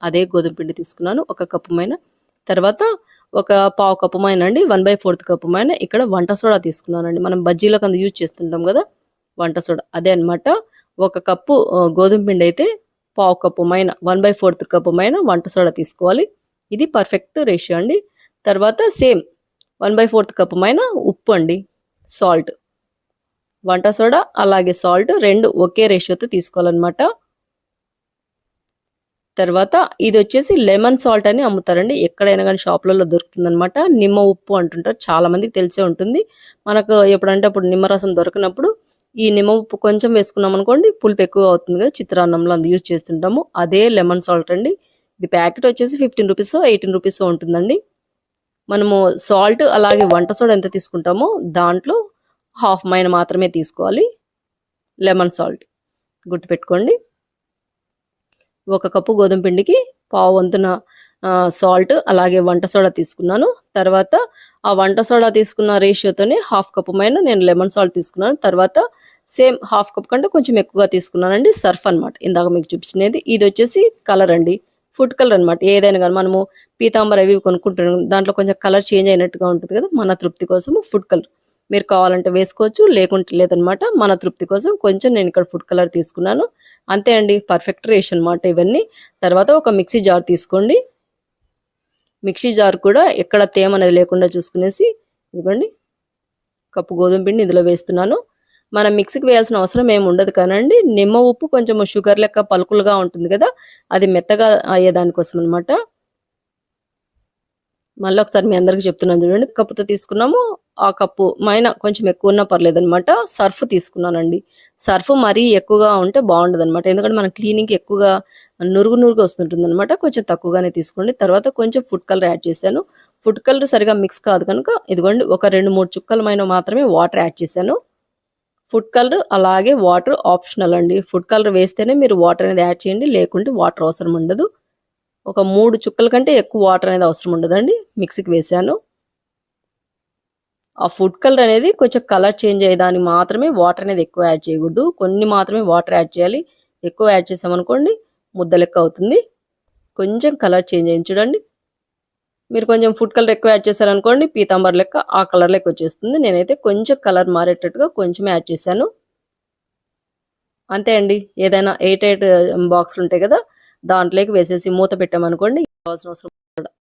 అదే గోధుమ పిండి తీసుకున్నాను 1 కప్పు మైన. తర్వాత ఒక పావు కప్పు మైన అండి 1/4 కప్పు మైన ఇక్కడ వంట సోడా తీసుకున్నానండి. మనం బజ్జీలకు అందు యూజ్ చేస్తుంటాం కదా వంట సోడా, అదే అన్నమాట. 1 కప్పు గోధుమ పిండి అయితే పావు కప్పు మైన 1/4 కప్పు మైన వంట సోడా తీసుకోవాలి. ఇది పర్ఫెక్ట్ రేషియో అండి. తర్వాత సేమ్ 1/4 కప్పు మైన ఉప్పు అండి, సాల్ట్. వంట సోడా అలాగే సాల్ట్ 2 ఒకే రేషియోతో తీసుకోవాలన్నమాట. తర్వాత ఇది వచ్చేసి లెమన్ సాల్ట్ అని అమ్ముతారండి, ఎక్కడైనా కానీ షాపులలో దొరుకుతుందన్నమాట. నిమ్మ ఉప్పు అంటుంటారు, చాలా మందికి తెలిసే ఉంటుంది. మనకు ఎప్పుడంటే అప్పుడు నిమ్మరసం దొరికినప్పుడు ఈ నిమ్మ ఉప్పు కొంచెం వేసుకున్నాం అనుకోండి, పులుపు ఎక్కువ అవుతుంది కదా, చిత్రాన్నంలో అందు యూజ్ చేస్తుంటాము. అదే లెమన్ సాల్ట్ అండి. ఇది ప్యాకెట్ వచ్చేసి 15 రూపీస్ 18 రూపీస్ ఉంటుందండి. మనము సాల్ట్ అలాగే వంట సోడా ఎంత తీసుకుంటామో దాంట్లో హాఫ్ మైన మాత్రమే తీసుకోవాలి లెమన్ సాల్ట్, గుర్తుపెట్టుకోండి. 1 కప్పు గోధుమ పిండికి పావు వంతున సాల్ట్ అలాగే వంట సోడా తీసుకున్నాను. తర్వాత ఆ వంట సోడా తీసుకున్న రేషియోతోనే హాఫ్ కప్పు మైన నేను లెమన్ సాల్ట్ తీసుకున్నాను. తర్వాత సేమ్ హాఫ్ కప్ కంటే కొంచెం ఎక్కువగా తీసుకున్నానండి సర్ఫ్ అనమాట, ఇందాక మీకు చూపించినది. ఇది వచ్చేసి కలర్ అండి, ఫుడ్ కలర్ అనమాట. ఏదైనా కానీ మనము పీతాంబర్ అవి కొనుక్కుంటున్నాం, దాంట్లో కొంచెం కలర్ చేంజ్ అయినట్టుగా ఉంటుంది కదా, మన తృప్తి కోసం ఫుడ్ కలర్ మీరు కావాలంటే వేసుకోవచ్చు, లేకుంటే లేదనమాట. మన తృప్తి కోసం కొంచెం నేను ఇక్కడ ఫుడ్ కలర్ తీసుకున్నాను. అంతే అండి, పర్ఫెక్ట్ రేషియో అనమాట ఇవన్నీ. తర్వాత ఒక మిక్సీ జార్ తీసుకోండి. మిక్సీ జార్ కూడా ఎక్కడ తేమ అనేది లేకుండా చూసుకునేసి ఇదిగోండి కప్పు గోధుమ పిండి ఇందులో వేస్తున్నాను. మనం మిక్సీకి వేయాల్సిన అవసరం ఏమి ఉండదు కానండి, నిమ్మ ఉప్పు కొంచెం షుగర్ లెక్క పలుకులుగా ఉంటుంది కదా, అది మెత్తగా అయ్యేదానికోసం అనమాట. మళ్ళీ ఒకసారి మీ అందరికీ చెప్తున్నాను చూడండి. కప్పుతో తీసుకున్నాము, ఆ కప్పు మైన కొంచెం ఎక్కువ ఉన్నా పర్లేదు అనమాట. సర్ఫ్ తీసుకున్నానండి. సర్ఫ్ మరీ ఎక్కువగా ఉంటే బాగుండదు అనమాట, ఎందుకంటే మనం క్లీనింగ్కి ఎక్కువగా నురుగు వస్తుంటుంది అనమాట. కొంచెం తక్కువగానే తీసుకోండి. తర్వాత కొంచెం ఫుడ్ కలర్ యాడ్ చేశాను. ఫుడ్ కలర్ సరిగా మిక్స్ కాదు కనుక ఇదిగోండి ఒక 2-3 చుక్కలమైన మాత్రమే వాటర్ యాడ్ చేశాను. ఫుడ్ కలర్ అలాగే వాటర్ ఆప్షనల్ అండి. ఫుడ్ కలర్ వేస్తేనే మీరు వాటర్ అనేది యాడ్ చేయండి, లేకుంటే వాటర్ అవసరం ఉండదు. ఒక 3 చుక్కల కంటే ఎక్కువ వాటర్ అనేది అవసరం ఉండదండి. మిక్సీకి వేసాను. ఆ ఫుడ్ కలర్ అనేది కొంచెం కలర్ చేంజ్ అయ్యేదానికి మాత్రమే వాటర్ అనేది ఎక్కువ యాడ్ చేయకూడదు, కొన్ని మాత్రమే వాటర్ యాడ్ చేయాలి. ఎక్కువ యాడ్ చేసామనుకోండి ముద్ద లెక్క అవుతుంది. కొంచెం కలర్ చేంజ్ అయ్యింది చూడండి. మీరు కొంచెం ఫుడ్ కలర్ ఎక్కువ యాడ్ చేశారనుకోండి పీతాంబర్ లెక్క ఆ కలర్ లెక్క వచ్చేస్తుంది. నేనైతే కొంచెం కలర్ మారేటట్టుగా కొంచెం యాడ్ చేశాను. అంతే అండి. ఏదైనా 8 బాక్సులు ఉంటాయి కదా, దాంట్లోకి వేసేసి మూత పెట్టామనుకోండి అవసరం